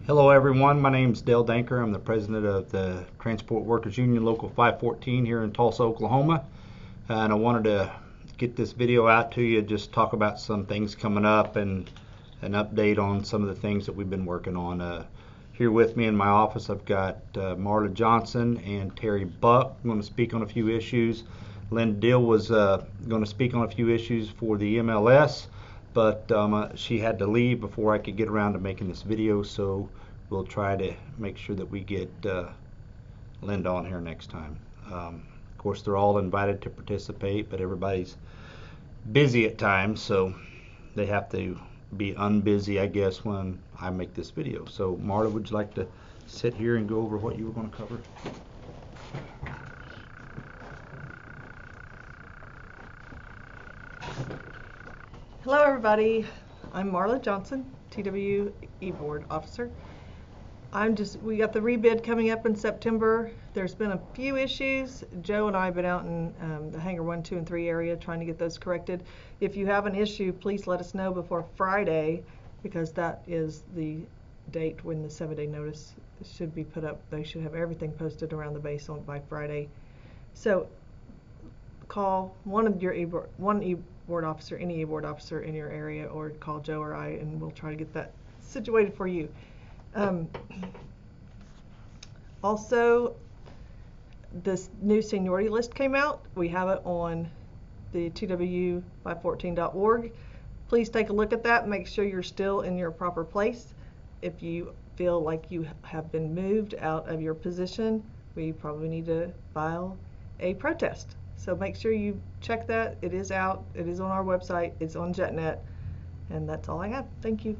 Hello everyone, my name is Dale Danker. I'm the president of the Transport Workers Union Local 514 here in Tulsa, Oklahoma. And I wanted to get this video out to you, just talk about some things coming up and an update on some of the things that we've been working on. Here with me in my office I've got Marla Johnson and Terry Buck. I'm going to speak on a few issues. Linda Dill was going to speak on a few issues for the MLS, but she had to leave before I could get around to making this video, so we'll try to make sure that we get Linda on here next time. Of course, they're all invited to participate, but everybody's busy at times, so they have to be unbusy, I guess, when I make this video. So Marla, would you like to sit here and go over what you were going to cover? Hello everybody, I'm Marla Johnson, TWE Board Officer. We got the rebid coming up in September. There's been a few issues. Joe and I have been out in the hangar 1, 2, and 3 area trying to get those corrected. If you have an issue, please let us know before Friday, because that is the date when the 7-day notice should be put up. They should have everything posted around the base by Friday. So call one of your board officer, any board officer in your area, or call Joe or I, and we'll try to get that situated for you. Also, this new seniority list came out. We have it on the tw514.org. Please take a look at that. Make sure you're still in your proper place. If you feel like you have been moved out of your position, we probably need to file a protest. So make sure you check that. It is out. It is on our website. It's on JetNet. And that's all I have. Thank you.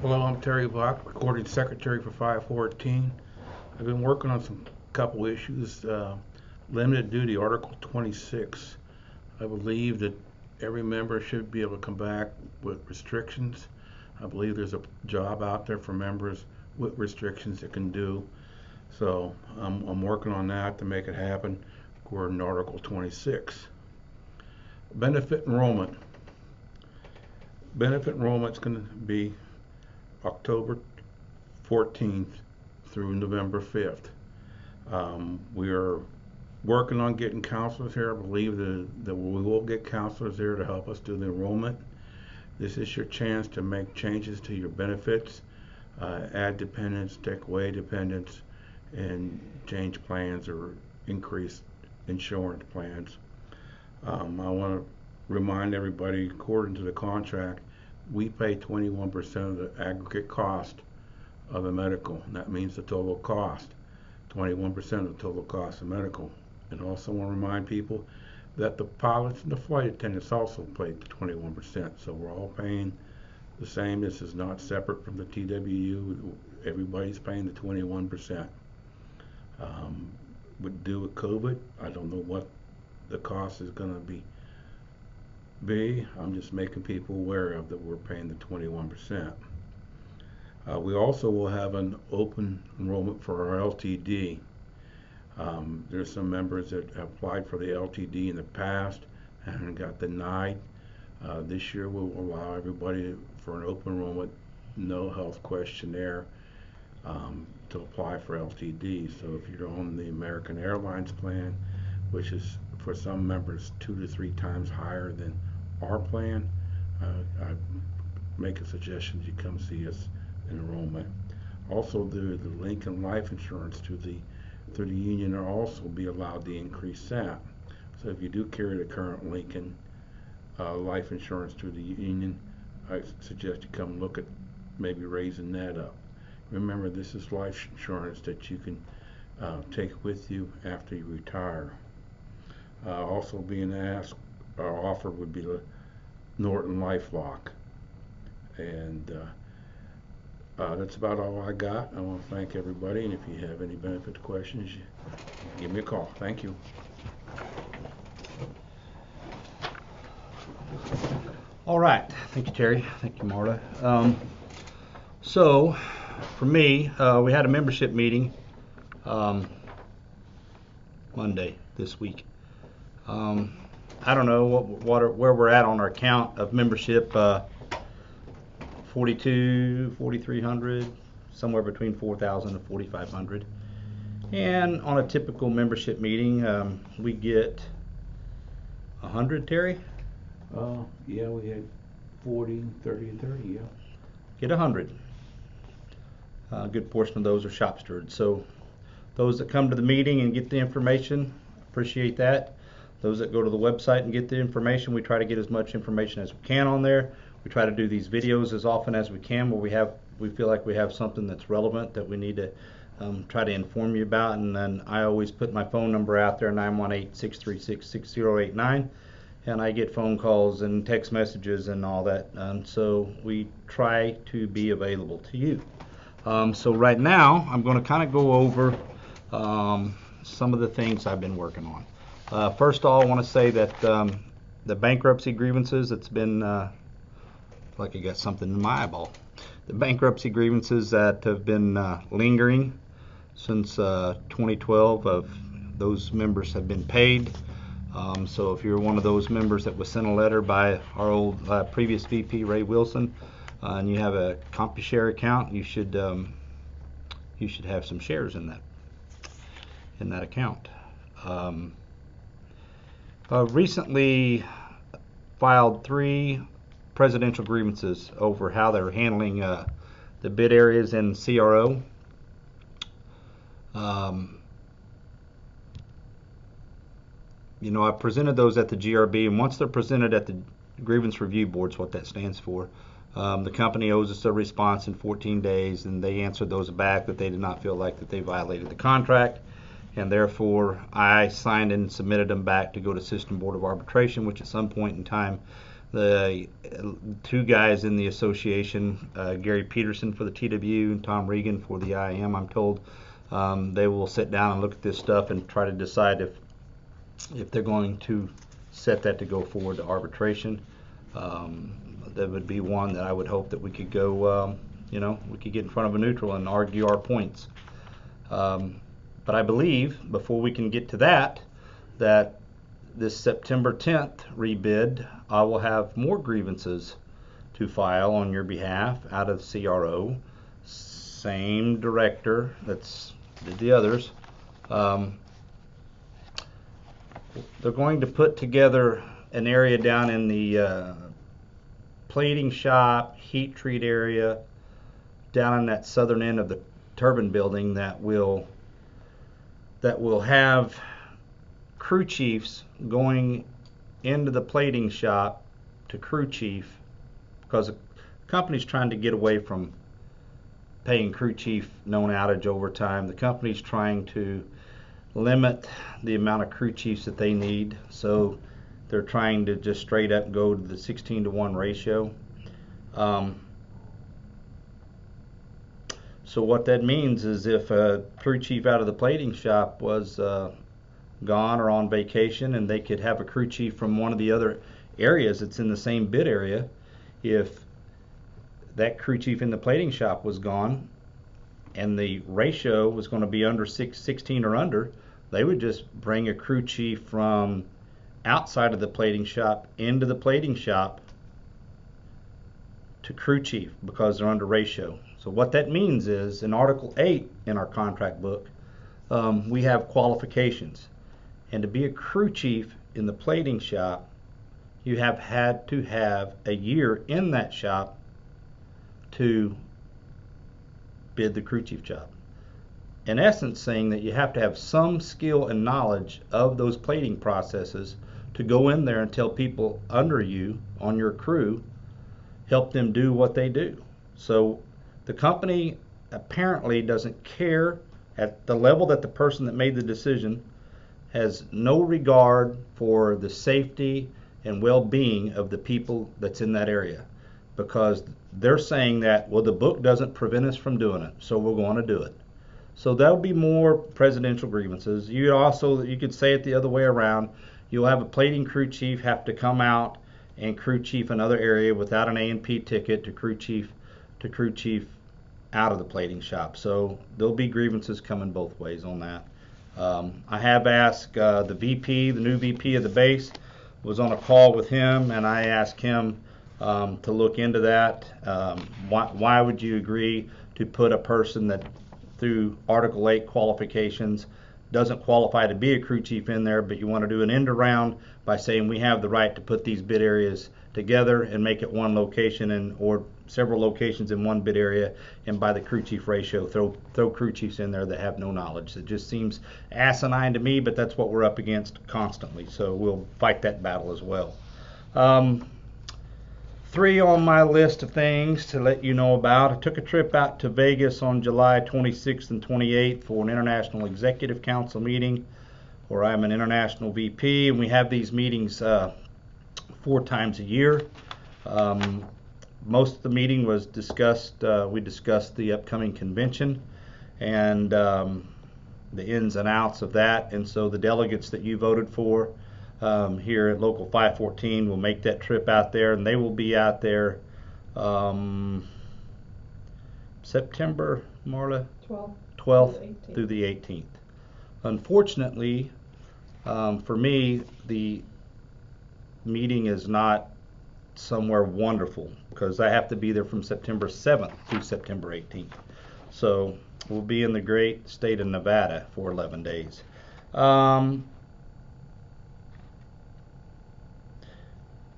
Hello, I'm Terry Buck, Recording Secretary for 514. I've been working on some couple issues. Limited duty, Article 26. I believe that every member should be able to come back with restrictions. I believe there's a job out there for members with restrictions that can do. So I'm working on that to make it happen according to Article 26. Benefit enrollment. Benefit enrollment is going to be October 14th through November 5th. We are working on getting counselors here. I believe that we will get counselors there to help us do the enrollment. This is your chance to make changes to your benefits, add dependents, take away dependents, and change plans or increase insurance plans. I want to remind everybody, according to the contract, we pay 21% of the aggregate cost of the medical, and that means the total cost, 21% of the total cost of medical. And also want to remind people that the pilots and the flight attendants also pay 21%, so we're all paying the same. This is not separate from the TWU. Everybody's paying the 21%. With due with COVID, I don't know what the cost is going to be. I'm just making people aware of that we're paying the 21%. We also will have an open enrollment for our LTD. There's some members that applied for the LTD in the past and got denied. This year we'll allow everybody for an open enrollment, no health questionnaire, to apply for LTD. So if you're on the American Airlines plan, which is for some members 2 to 3 times higher than our plan, I make a suggestion you come see us in enrollment. Also, the Lincoln life insurance through the union will also be allowed to increase that. So if you do carry the current Lincoln life insurance through the union, I suggest you come look at maybe raising that up. Remember, this is life insurance that you can take with you after you retire. Also being asked, our offer would be the Norton LifeLock. And that's about all I got. I want to thank everybody, and if you have any benefit questions, give me a call. Thank you. All right. Thank you, Terry. Thank you, Marla. So, for me, we had a membership meeting Monday this week. I don't know where we're at on our count of membership. 4,300, somewhere between 4,000 and 4,500. And on a typical membership meeting, we get 100, Terry? Yeah, we had 40, 30, and 30, yeah. Get 100. A good portion of those are shop stewards. So those that come to the meeting and get the information, appreciate that. Those that go to the website and get the information, we try to get as much information as we can on there. We try to do these videos as often as we can where we feel like we have something that's relevant that we need to try to inform you about. And then I always put my phone number out there, 918-636-6089. And I get phone calls and text messages and all that. So we try to be available to you. So right now, I'm going to kind of go over some of the things I've been working on. First of all, I want to say that the bankruptcy grievances, it's been like I got something in my eyeball. The bankruptcy grievances that have been lingering since 2012, of those members have been paid. So if you're one of those members that was sent a letter by our old previous VP, Ray Wilson, and you have a CompuShare account, you should have some shares in that account. Recently filed 3 presidential grievances over how they're handling the bid areas in CRO. You know, I presented those at the GRB, and once they're presented at the grievance review boards, what that stands for, the company owes us a response in 14 days, and they answered those back that they did not feel like that they violated the contract, and therefore I signed and submitted them back to go to System Board of Arbitration, which at some point in time the 2 guys in the association, Gary Peterson for the TW and Tom Regan for the IAM, I'm told they will sit down and look at this stuff and try to decide if they're going to set that to go forward to arbitration. That would be one that I would hope that we could go, we could get in front of a neutral and argue our points. But I believe, before we can get to that this September 10th rebid, I will have more grievances to file on your behalf out of CRO. Same director that's did the others. They're going to put together an area down in the plating shop, heat treat area, down in that southern end of the turbine building that will have crew chiefs going into the plating shop to crew chief, because the company's trying to get away from paying crew chief known outage overtime. The company's trying to limit the amount of crew chiefs that they need, so they're trying to just straight up go to the 16-to-1 ratio. So what that means is if a crew chief out of the plating shop was gone or on vacation, and they could have a crew chief from one of the other areas that's in the same bid area, if that crew chief in the plating shop was gone and the ratio was going to be under 16 or under, they would just bring a crew chief from outside of the plating shop into the plating shop to crew chief because they're under ratio. So what that means is, in Article 8 in our contract book, we have qualifications. And to be a crew chief in the plating shop, you have had to have a year in that shop to bid the crew chief job. In essence, saying that you have to have some skill and knowledge of those plating processes to go in there and tell people under you on your crew, help them do what they do. So the company apparently doesn't care at the level that the person that made the decision has no regard for the safety and well-being of the people that's in that area, because they're saying that, well, the book doesn't prevent us from doing it, so we're going to do it. So there'll be more presidential grievances. You could say it the other way around. You'll have a plating crew chief have to come out and crew chief another area without an A&P ticket to crew chief out of the plating shop. So there'll be grievances coming both ways on that. I have asked the new VP of the base, was on a call with him, and I asked him to look into that. Why would you agree to put a person that through Article 8 qualifications doesn't qualify to be a crew chief in there, but you want to do an end around by saying we have the right to put these bid areas together and make it one location or several locations in one bid area, and by the crew chief ratio throw crew chiefs in there that have no knowledge. It just seems asinine to me, but that's what we're up against constantly, so we'll fight that battle as well. 3 on my list of things to let you know about. I took a trip out to Vegas on July 26th and 28th for an International Executive Council meeting where I'm an international VP, and we have these meetings 4 times a year. Most of the meeting was we discussed the upcoming convention and the ins and outs of that, and so the delegates that you voted for here at Local 514 will make that trip out there, and they will be out there September, Marla? 12th through the 18th. Unfortunately, for me, the meeting is not somewhere wonderful because I have to be there from September 7th through September 18th. So we'll be in the great state of Nevada for 11 days.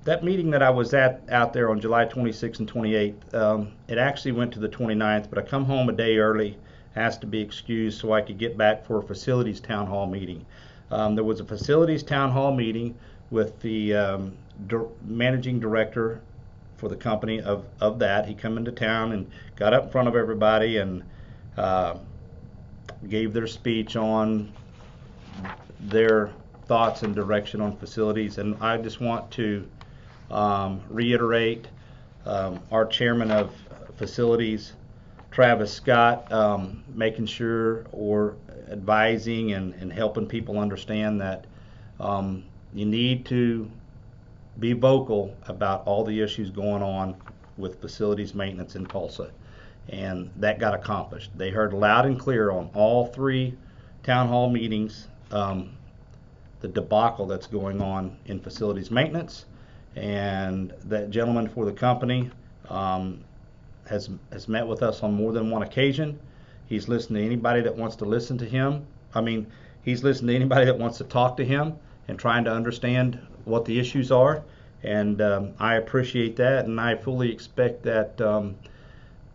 That meeting that I was at out there on July 26th and 28th, it actually went to the 29th, but I come home a day early, asked to be excused so I could get back for a facilities town hall meeting. There was a facilities town hall meeting with the managing director for the company of that. He come into town and got up in front of everybody and gave their speech on their thoughts and direction on facilities. And I just want to reiterate our chairman of facilities, Travis Scott, making sure or advising and helping people understand that you need to be vocal about all the issues going on with facilities maintenance in Tulsa, and that got accomplished. They heard loud and clear on all 3 town hall meetings the debacle that's going on in facilities maintenance, and that gentleman for the company has met with us on more than one occasion. He's listened to anybody that wants to listen to him. He's listened to anybody that wants to talk to him and trying to understand what the issues are, and I appreciate that, and I fully expect that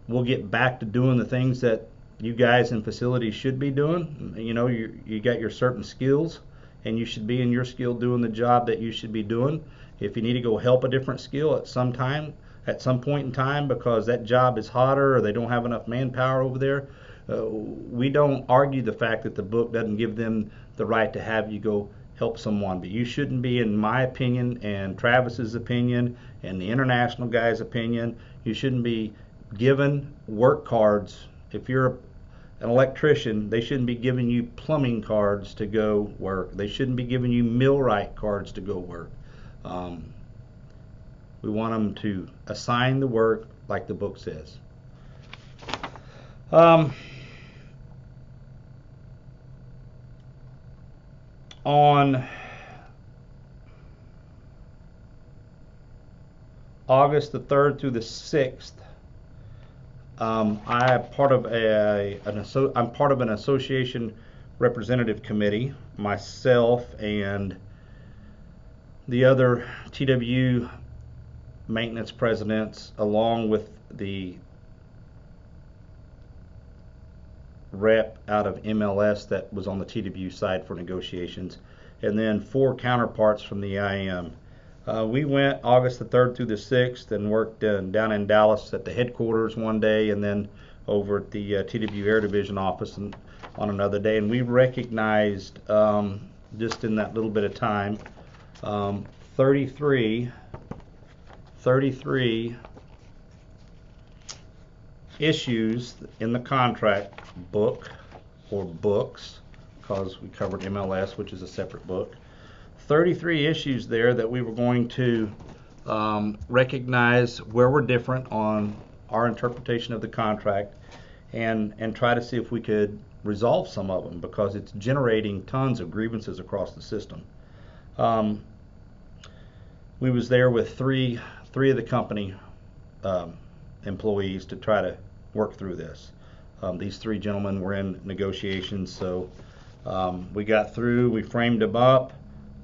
we'll get back to doing the things that you guys in facilities should be doing. You know, you got your certain skills, and you should be in your skill doing the job that you should be doing. If you need to go help a different skill at some point in time because that job is hotter or they don't have enough manpower over there, we don't argue the fact that the book doesn't give them the right to have you go help someone, but you shouldn't be, in my opinion and Travis's opinion and the international guy's opinion, you shouldn't be given work cards. If you're an electrician, they shouldn't be giving you plumbing cards to go work. They shouldn't be giving you millwright cards to go work. We want them to assign the work like the book says. On August the 3rd through the 6th, I'm part of an association representative committee, myself and the other TW maintenance presidents, along with the rep out of MLS that was on the TW side for negotiations, and then 4 counterparts from the IM. We went August the 3rd through the 6th and worked down in Dallas at the headquarters one day, and then over at the TW Air Division office on another day. And we recognized, just in that little bit of time, 33 issues in the contract book, or books, because we covered MLS, which is a separate book. 33 issues there that we were going to recognize where we're different on our interpretation of the contract and try to see if we could resolve some of them, because it's generating tons of grievances across the system. we was there with three of the company employees to try to work through this. These three gentlemen were in negotiations, so we got through, we framed them up.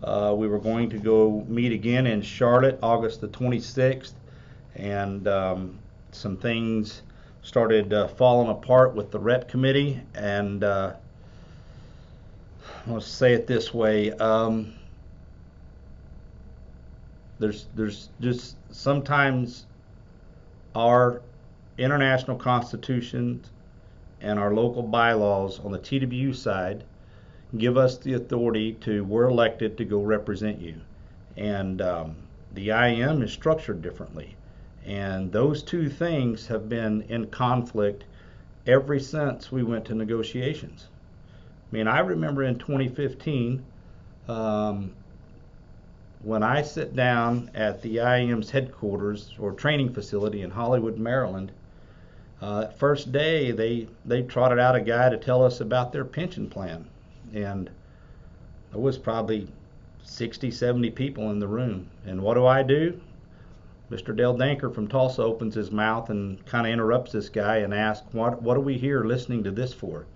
We were going to go meet again in Charlotte August the 26th, and some things started falling apart with the rep committee, and let's say it this way, there's just sometimes our international constitutions and our local bylaws on the TWU side give us the authority to, we're elected to go represent you, and the IM is structured differently, and those two things have been in conflict ever since we went to negotiations. I mean, I remember in 2015 when I sit down at the IM's headquarters or training facility in Hollywood, Maryland. First day they trotted out a guy to tell us about their pension plan, and there was probably 60-70 people in the room, and what do? Mr. Dale Danker from Tulsa opens his mouth and kind of interrupts this guy and asks, what are we here listening to this for?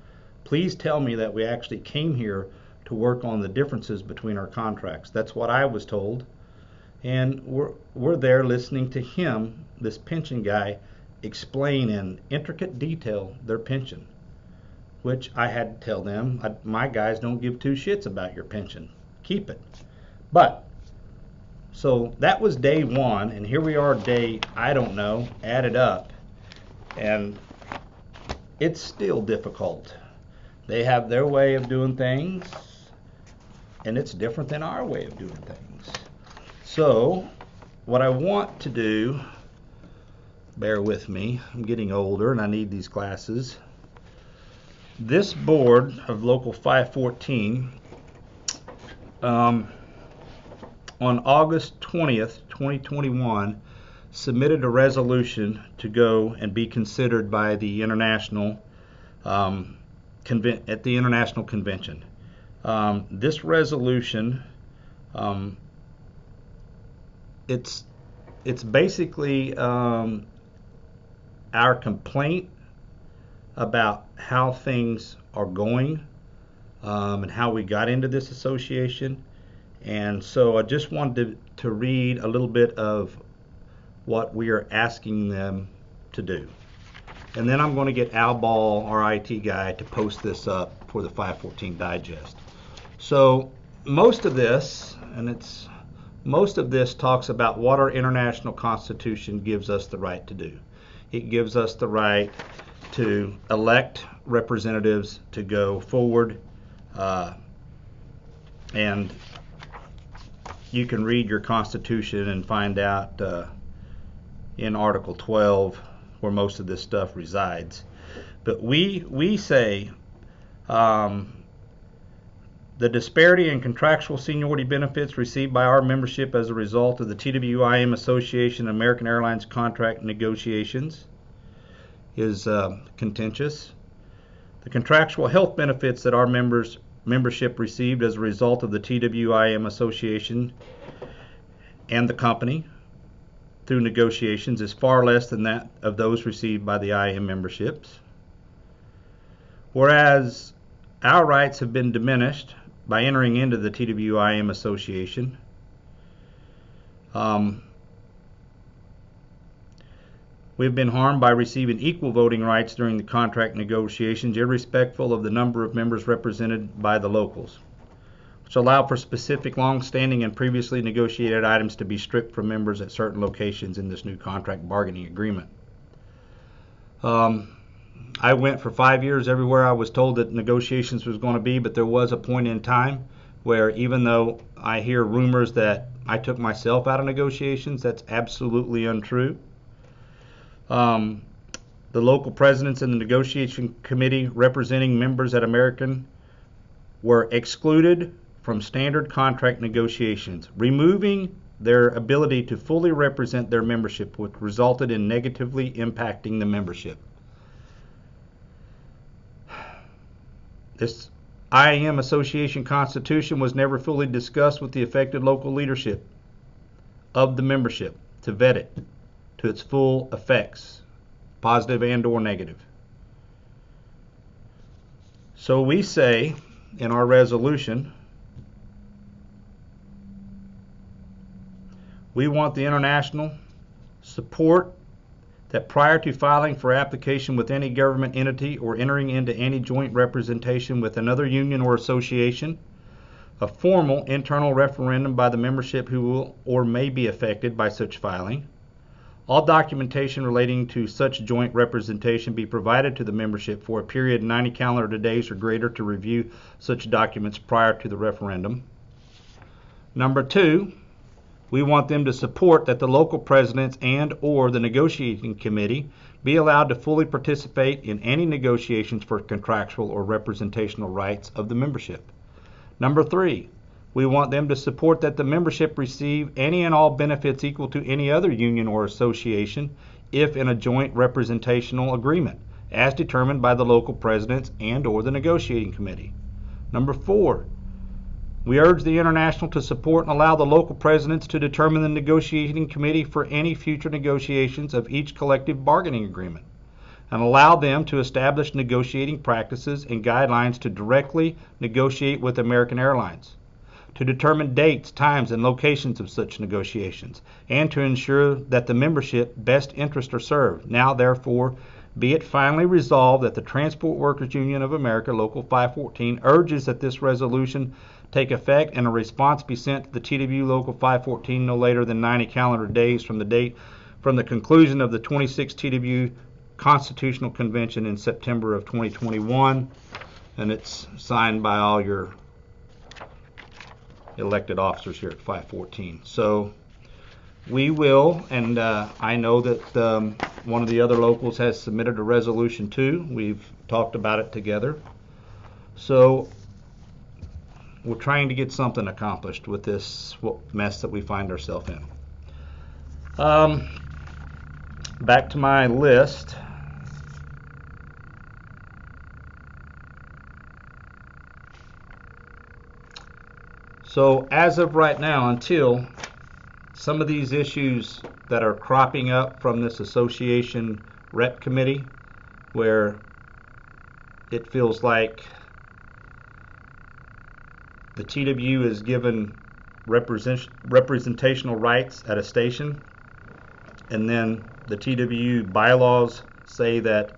Please tell me that we actually came here to work on the differences between our contracts. That's what I was told, and we're there listening to him, this pension guy, explain in intricate detail their pension, which I had to tell them, my guys don't give two shits about your pension. Keep it. But so that was day one, and here we are day, I don't know, added up, and it's still difficult. They have their way of doing things, and it's different than our way of doing things. So what I want to do, bear with me, I'm getting older and I need these glasses. This board of Local 514 on August 20th, 2021 submitted a resolution to go and be considered by the international at the International Convention. This resolution, it's basically our complaint about how things are going and how we got into this association. And so I just wanted to read a little bit of what we are asking them to do. And then I'm going to get Al Ball, our IT guy, to post this up for the 514 Digest. So most of this talks about what our international constitution gives us the right to do. It gives us the right to elect representatives to go forward, and you can read your constitution and find out in Article 12 where most of this stuff resides. But we say the disparity in contractual seniority benefits received by our membership as a result of the TWIM Association and American Airlines contract negotiations is contentious. The contractual health benefits that our membership received as a result of the TWIM Association and the company through negotiations is far less than that of those received by the IM memberships. Whereas our rights have been diminished by entering into the TWIM Association, we've been harmed by receiving equal voting rights during the contract negotiations, irrespective of the number of members represented by the locals, which allow for specific long-standing and previously negotiated items to be stripped from members at certain locations in this new contract bargaining agreement. I went for 5 years everywhere I was told that negotiations was going to be, but there was a point in time where, even though I hear rumors that I took myself out of negotiations, that's absolutely untrue. The local presidents in the negotiation committee representing members at American were excluded from standard contract negotiations, removing their ability to fully represent their membership, which resulted in negatively impacting the membership. This IAM Association Constitution was never fully discussed with the affected local leadership. of the membership to vet it to its full effects, positive and or negative. So we say in our resolution, we want the international support that prior to filing for application with any government entity or entering into any joint representation with another union or association, a formal internal referendum by the membership who will or may be affected by such filing, all documentation relating to such joint representation be provided to the membership for a period of 90 calendar days or greater to review such documents prior to the referendum. Number 2, we want them to support that the local presidents and or the negotiating committee be allowed to fully participate in any negotiations for contractual or representational rights of the membership. Number 3, we want them to support that the membership receive any and all benefits equal to any other union or association if in a joint representational agreement, as determined by the local presidents and or the negotiating committee. Number 4, we urge the international to support and allow the local presidents to determine the negotiating committee for any future negotiations of each collective bargaining agreement, and allow them to establish negotiating practices and guidelines to directly negotiate with American Airlines, to determine dates, times, and locations of such negotiations, and to ensure that the membership best interests are served. Now, therefore, be it finally resolved that the Transport Workers Union of America, Local 514, urges that this resolution take effect and a response be sent to the TWU Local 514 no later than 90 calendar days from the conclusion of the 26th TWU Constitutional Convention in September of 2021, and it's signed by all your elected officers here at 514. So we will, and I know that one of the other locals has submitted a resolution too. We've talked about it together. So we're trying to get something accomplished with this mess that we find ourselves in. Back to my list. So as of right now, until some of these issues that are cropping up from this association rep committee, where it feels like the TWU is given representational rights at a station, and then the TWU bylaws say that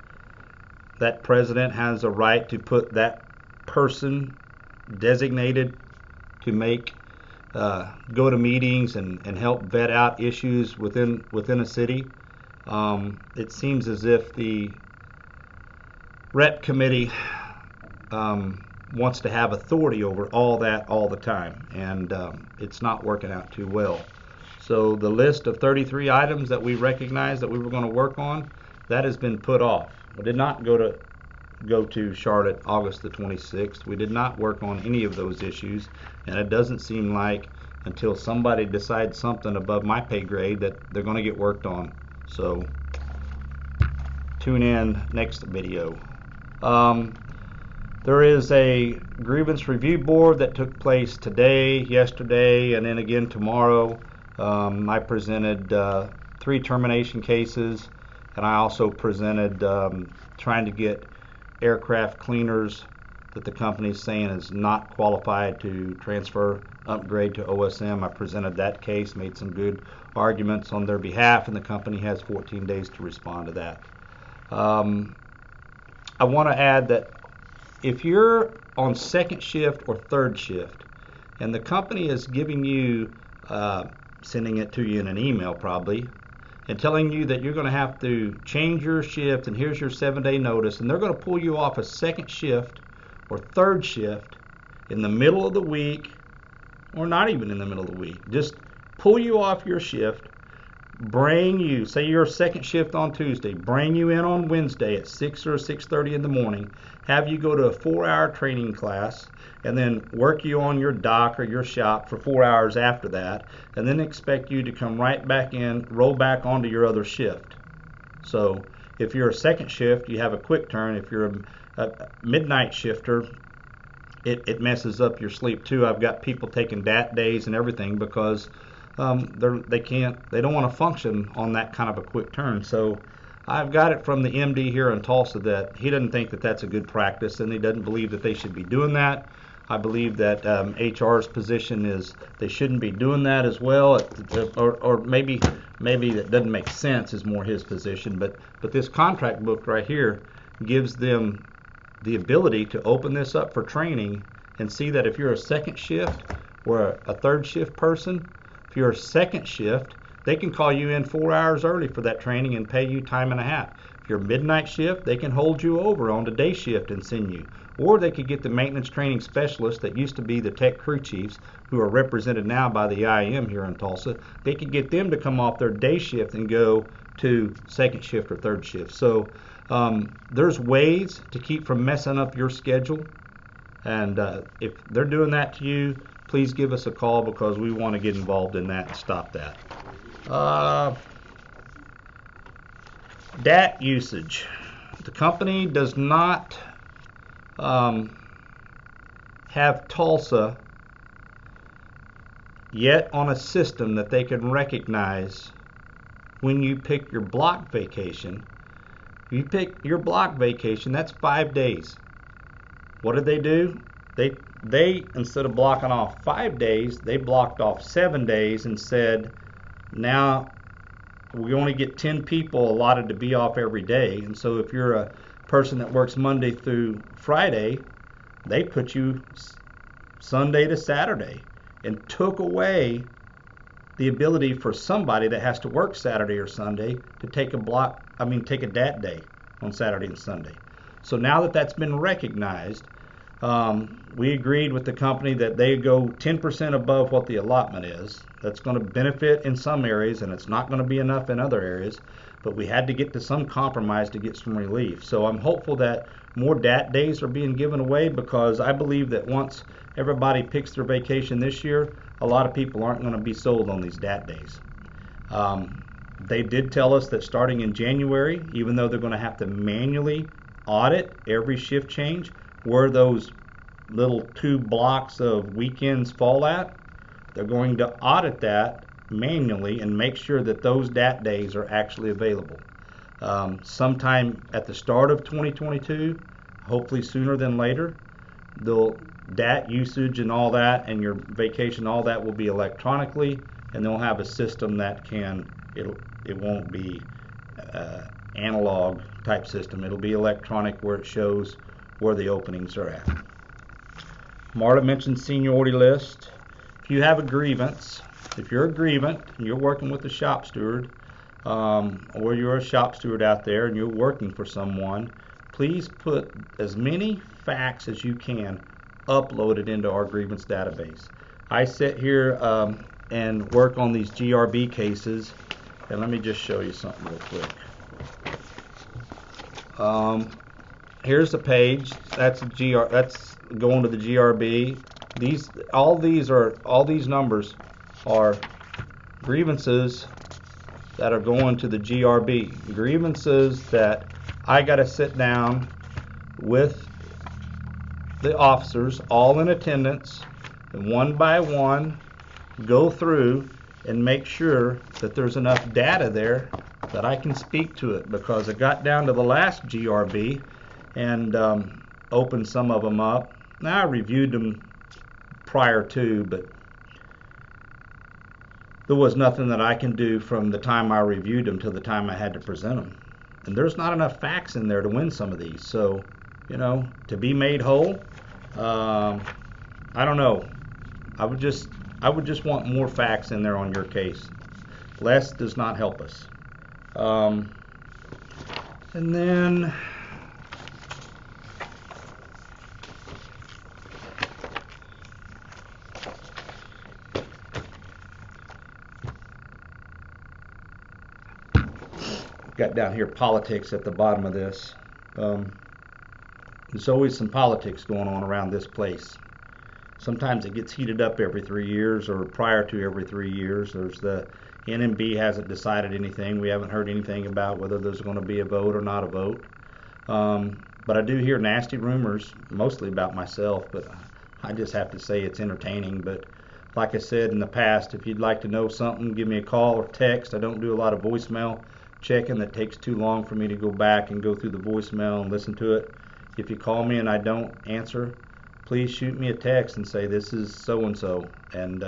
that president has a right to put that person designated to make go to meetings and help vet out issues within a city. It seems as if the rep committee wants to have authority over all that all the time, and it's not working out too well. So the list of 33 items that we recognized that we were going to work on, that has been put off. We did not go to Charlotte August the 26th. We did not work on any of those issues, and it doesn't seem like until somebody decides something above my pay grade that they're going to get worked on. So tune in next video. There is a grievance review board that took place today, yesterday, and then again tomorrow. I presented 3 termination cases, and I also presented trying to get aircraft cleaners that the company is saying is not qualified to transfer, upgrade to OSM. I presented that case, made some good arguments on their behalf, and the company has 14 days to respond to that. I want to add that if you're on second shift or third shift, and the company is giving you, sending it to you in an email probably, and telling you that you're going to have to change your shift and here's your 7-day notice, and they're going to pull you off a second shift or third shift in the middle of the week, or not even in the middle of the week, just pull you off your shift, bring you, say you're second shift on Tuesday, bring you in on Wednesday at 6 or 6:30 in the morning, have you go to a 4-hour training class, and then work you on your dock or your shop for 4 hours after that, and then expect you to come right back in, roll back onto your other shift. So if you're a second shift, you have a quick turn. If you're a midnight shifter, it messes up your sleep too. I've got people taking DAT days and everything because they don't want to function on that kind of a quick turn. So I've got it from the MD here in Tulsa that he doesn't think that that's a good practice, and he doesn't believe that they should be doing that. I believe that HR's position is they shouldn't be doing that as well, or maybe that doesn't make sense is more his position. But this contract book right here gives them the ability to open this up for training and see that if you're a second shift or a third shift person, if you're a second shift, they can call you in 4 hours early for that training and pay you time and a half. If you're midnight shift, they can hold you over on the day shift and send you. Or they could get the maintenance training specialists that used to be the tech crew chiefs, who are represented now by the IM here in Tulsa. They could get them to come off their day shift and go to second shift or third shift. So there's ways to keep from messing up your schedule. And if they're doing that to you, please give us a call, because we want to get involved in that and stop that. DAT usage. The company does not have Tulsa yet on a system that they can recognize when you pick your block vacation. If you pick your block vacation, that's 5 days. What did they do? They instead of blocking off 5 days, they blocked off 7 days and said, now we only get 10 people allotted to be off every day. And so if you're a person that works Monday through Friday, they put you Sunday to Saturday and took away the ability for somebody that has to work Saturday or Sunday to take a DAT day on Saturday and Sunday. So now that that's been recognized, we agreed with the company that they go 10% above what the allotment is. That's going to benefit in some areas, and it's not going to be enough in other areas, but we had to get to some compromise to get some relief. So I'm hopeful that more DAT days are being given away, because I believe that once everybody picks their vacation this year, a lot of people aren't going to be sold on these DAT days. They did tell us that starting in January, even though they're going to have to manually audit every shift change, where those little 2 blocks of weekends fall at, they're going to audit that manually and make sure that those DAT days are actually available. Sometime at the start of 2022, hopefully sooner than later, the DAT usage and all that, and your vacation, all that will be electronically, and they'll have a system that it won't be analog type system. It'll be electronic, where it shows where the openings are at. Marla mentioned seniority list. If you have a grievance, if you're a grievant and you're working with a shop steward, or you're a shop steward out there and you're working for someone, please put as many facts as you can uploaded into our grievance database. I sit here and work on these GRB cases, and let me just show you something real quick. Here's the page. That's that's going to the GRB. All these numbers are grievances that are going to the GRB. Grievances that I got to sit down with the officers, all in attendance, and one by one go through and make sure that there's enough data there that I can speak to it, because I got down to the last GRB and opened some of them up. Now, I reviewed them prior to, but there was nothing that I can do from the time I reviewed them to the time I had to present them. And there's not enough facts in there to win some of these. So, to be made whole, I don't know. I would just want more facts in there on your case. Less does not help us. And then got down here politics at the bottom of this. There's always some politics going on around this place. Sometimes it gets heated up every 3 years, or prior to every 3 years. There's the NMB hasn't decided anything. We haven't heard anything about whether there's going to be a vote or not a vote. But I do hear nasty rumors, mostly about myself, but I just have to say it's entertaining. But like I said in the past, if you'd like to know something, give me a call or text. I don't do a lot of voicemail checking. That takes too long for me to go back and go through the voicemail and listen to it. If you call me and I don't answer, please shoot me a text and say this is so-and-so, and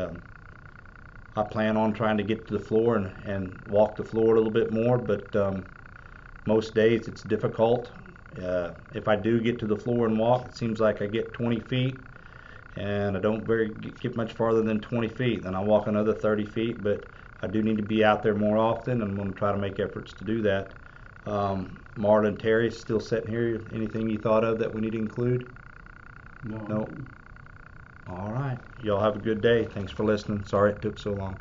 I plan on trying to get to the floor and walk the floor a little bit more, but most days it's difficult. If I do get to the floor and walk, it seems like I get 20 feet, and I don't get much farther than 20 feet. Then I walk another 30 feet, but I do need to be out there more often, and I'm going to try to make efforts to do that. Marla and Terry still sitting here. Anything you thought of that we need to include? No. Nope. All right. Y'all have a good day. Thanks for listening. Sorry it took so long.